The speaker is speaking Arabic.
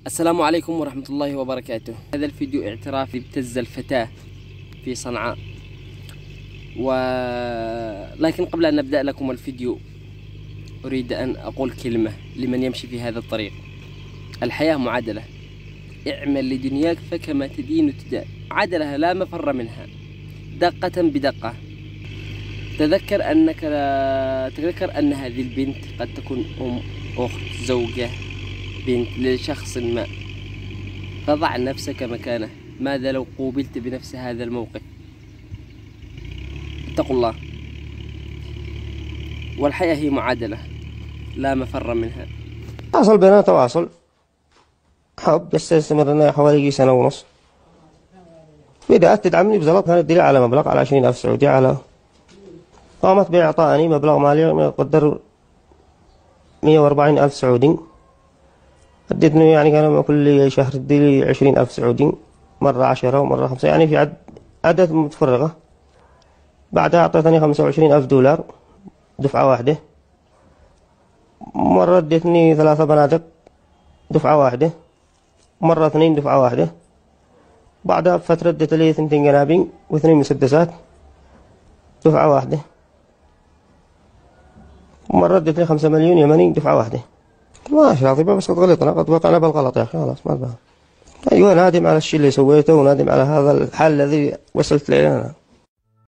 السلام عليكم ورحمة الله وبركاته. هذا الفيديو اعترافي ابتز الفتاة في صنعاء، لكن قبل أن نبدأ لكم الفيديو أريد أن أقول كلمة لمن يمشي في هذا الطريق. الحياة معادلة، اعمل لدنياك فكما تدين تدان. عدلها لا مفر منها، دقة بدقة. تذكر أن هذه البنت قد تكون أم، أخت، زوجة، بنت لشخص ما، فضع نفسك مكانه. ماذا لو قوبلت بنفس هذا الموقف؟ اتقوا الله، والحياة هي معادلة لا مفر منها. حصل بيننا تواصل حب، بس استمرنا حوالي سنة ونص. بدأت تدعمني بزلط، كانت تدري على مبلغ، على 20,000 سعودي. قامت بإعطائني مبلغ مالي يقدر 140,000 سعودي. ادتني يعني كان كل شهر تديلي 20,000 سعودي، مرة 10 ومرة 5، يعني في عدد متفرغة. بعدها أعطيتني 25,000 دولار دفعة واحدة. مرة ادتني 3 بنادق دفعة واحدة، مرة 2 دفعة واحدة. بعدها بفترة ادت لي 2 قنابل و2 مسدسات دفعة واحدة. مرة ادتني 5 مليون يمني دفعة واحدة. ما شاطبة، بس قد غلطنا، قد وقعنا بالغلط يا أخي، خلاص ما بها. أيوة، نادم على الشيء اللي سويته، ونادم على هذا الحال الذي وصلت له أنا.